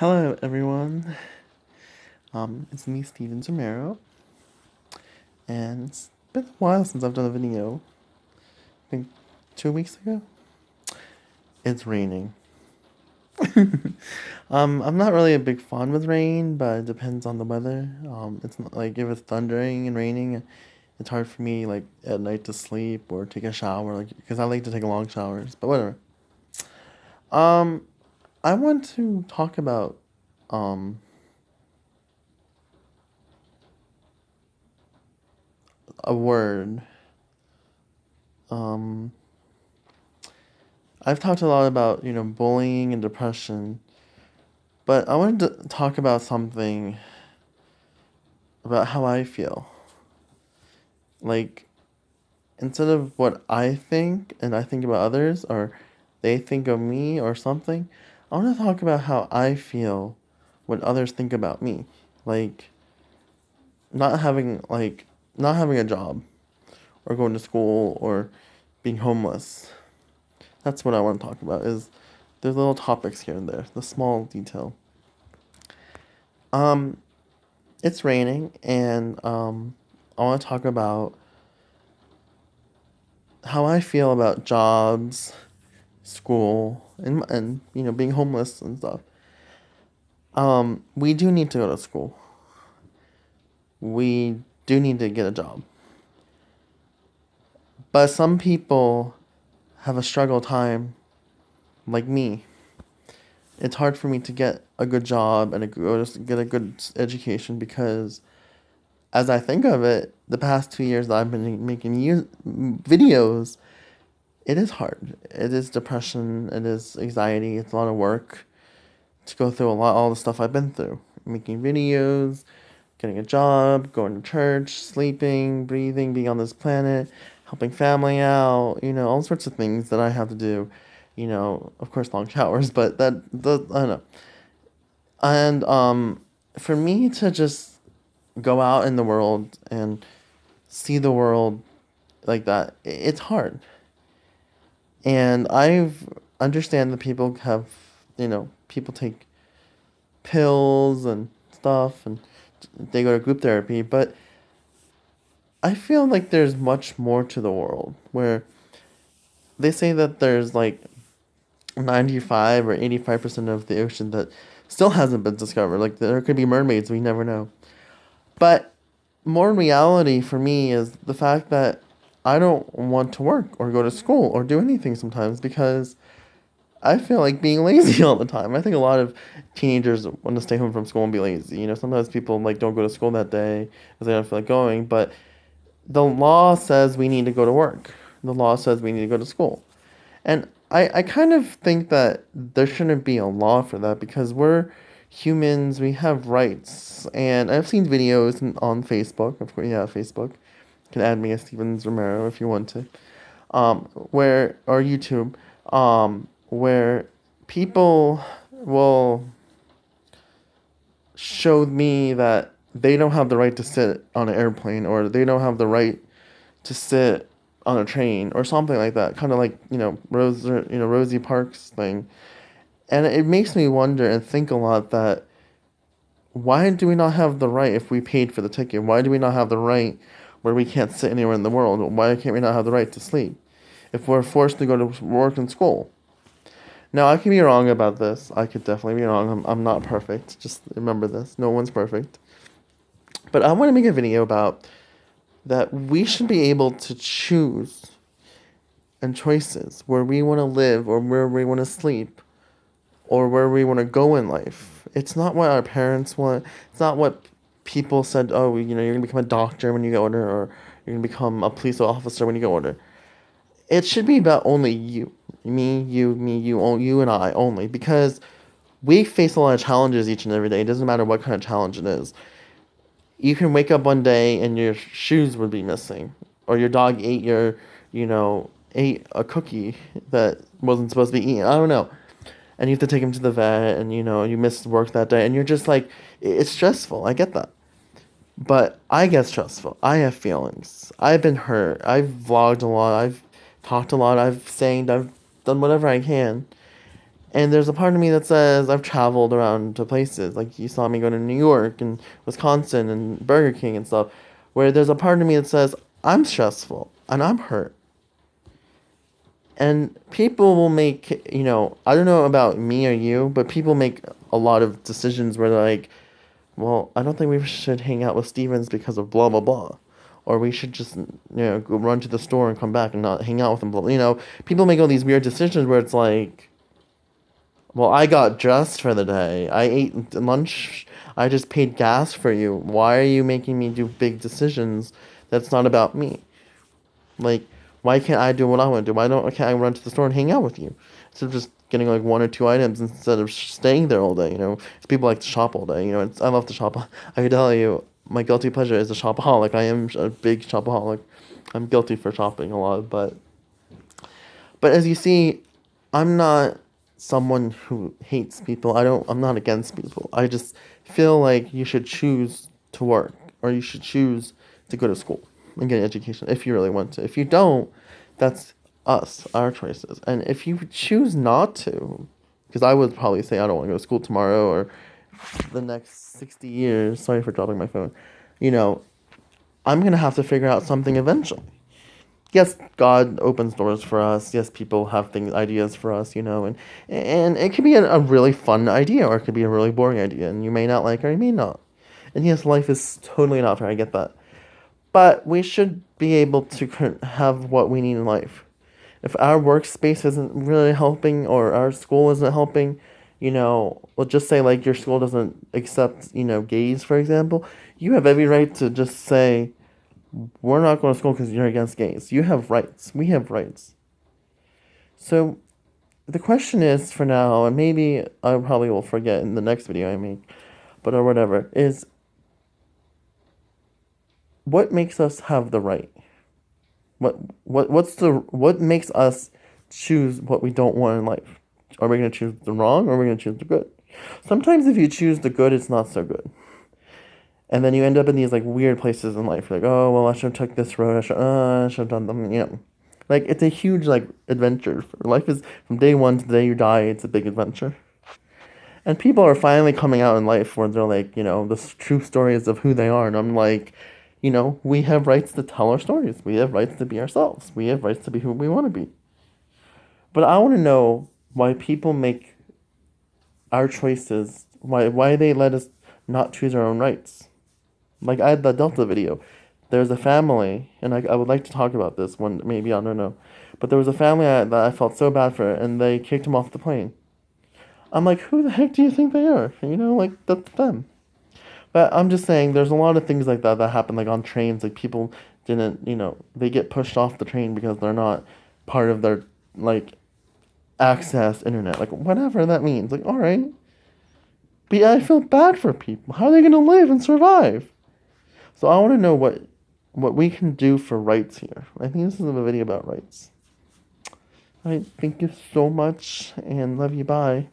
Hello, everyone. It's me, Steven Zamero, and it's been a while since I've done a video. I think 2 weeks ago. It's raining. I'm not really a big fan with rain, but it depends on the weather. It's not like if it's thundering and raining, it's hard for me like at night to sleep or take a shower, like because I like to take long showers. But whatever. Um, I want to talk about um a word. Um, I've talked a lot about, bullying and depression, but I wanted to talk about something about how I feel. Like, instead of what I think and I think about others, or they think of me or something, I want to talk about how I feel when others think about me. Like, not having, like, not having a job, or going to school, or being homeless. That's what I want to talk about, is there's little topics here and there, the small detail. Um, it's raining, and I want to talk about how I feel about jobs, school, and being homeless and stuff. We do need to go to school. We do need to get a job. But some people have a struggle time, like me. It's hard for me to get a good job and get a good education because, as I think of it, the past 2 years that I've been making videos, it is hard. It is depression. It is anxiety. It's a lot of work to go through all the stuff I've been through. Making videos, getting a job, going to church, sleeping, breathing, being on this planet, helping family out, all sorts of things that I have to do. Of course, long showers, but I don't know. And for me to just go out in the world and see the world like that, it's hard. And I've understand that people have, people take pills and stuff and they go to group therapy, but I feel like there's much more to the world where they say that there's like 95 or 85% of the ocean that still hasn't been discovered. Like there could be mermaids, we never know. But more reality for me is the fact that I don't want to work or go to school or do anything sometimes because I feel like being lazy all the time. I think a lot of teenagers want to stay home from school and be lazy. Sometimes people like don't go to school that day because they don't feel like going. But the law says we need to go to work. The law says we need to go to school, and I kind of think that there shouldn't be a law for that because we're humans. We have rights, and I've seen videos on Facebook. Of course, yeah, Facebook. You can add me as Stevens Romero if you want to. Where or YouTube, where people will show me that they don't have the right to sit on an airplane or they don't have the right to sit on a train or something like that. Kind of like Rosie Parks thing, and it makes me wonder and think a lot that why do we not have the right if we paid for the ticket? Why do we not have the right where we can't sit anywhere in the world? Why can't we not have the right to sleep if we're forced to go to work and school? Now, I could be wrong about this. I could definitely be wrong. I'm not perfect. Just remember this. No one's perfect. But I want to make a video about that we should be able to choose and choices where we want to live or where we want to sleep or where we want to go in life. It's not what our parents want. It's not what people said, oh, you're going to become a doctor when you get older or you're going to become a police officer when you get older. It should be about only you. Me, you, and I only. Because we face a lot of challenges each and every day. It doesn't matter what kind of challenge it is. You can wake up one day and your shoes would be missing. Or your dog ate a cookie that wasn't supposed to be eaten. I don't know. And you have to take him to the vet and, you missed work that day. And you're just like, it's stressful. I get that. But I get stressful. I have feelings. I've been hurt. I've vlogged a lot. I've talked a lot. I've done whatever I can. And there's a part of me that says I've traveled around to places. Like you saw me go to New York and Wisconsin and Burger King and stuff. Where there's a part of me that says I'm stressful and I'm hurt. And people will make, I don't know about me or you, but people make a lot of decisions where they're like, well, I don't think we should hang out with Stevens because of blah, blah, blah. Or we should just, go run to the store and come back and not hang out with him. People make all these weird decisions where it's like, well, I got dressed for the day. I ate lunch. I just paid gas for you. Why are you making me do big decisions that's not about me? Like, why can't I do what I want to do? Can't I run to the store and hang out with you? Instead of just getting like one or two items instead of staying there all day, People like to shop all day, I love to shop. I can tell you, my guilty pleasure is a shopaholic. I am a big shopaholic. I'm guilty for shopping a lot, but as you see, I'm not someone who hates people. I'm not against people. I just feel like you should choose to work or you should choose to go to school and get an education if you really want to. If you don't, that's us, our choices. And if you choose not to, because I would probably say I don't want to go to school tomorrow or the next 60 years. Sorry for dropping my phone. I'm going to have to figure out something eventually. Yes, God opens doors for us. Yes, people have ideas for us, and it could be a really fun idea or it could be a really boring idea, and you may not like it or you may not. And yes, life is totally not fair. I get that. But we should be able to have what we need in life. If our workspace isn't really helping or our school isn't helping, we'll just say like your school doesn't accept, gays, for example, you have every right to just say, we're not going to school because you're against gays. You have rights. We have rights. So the question is for now, and maybe I probably will forget in the next video I make, or whatever, is what makes us have the right? What makes us choose what we don't want in life? Are we going to choose the wrong or are we going to choose the good? Sometimes if you choose the good, it's not so good. And then you end up in these like weird places in life. You're like, oh, well, I should have took this road. I should have done them, Like, it's a huge, like, adventure. Life is, from day one to the day you die, it's a big adventure. And people are finally coming out in life where they're like, the true stories of who they are. And I'm like, we have rights to tell our stories. We have rights to be ourselves. We have rights to be who we want to be. But I want to know why people make our choices, why they let us not choose our own rights. Like, I had the Delta video. There's a family, and I would like to talk about this one, maybe, I don't know. But there was a family that I felt so bad for, and they kicked him off the plane. I'm like, who the heck do you think they are? Like, that's them. But I'm just saying, there's a lot of things like that happen, like on trains. Like, people didn't, they get pushed off the train because they're not part of their, like, access internet. Like, whatever that means. Like, all right. But yeah, I feel bad for people. How are they going to live and survive? So I want to know what we can do for rights here. I think this is a video about rights. All right, thank you so much, and love you, bye.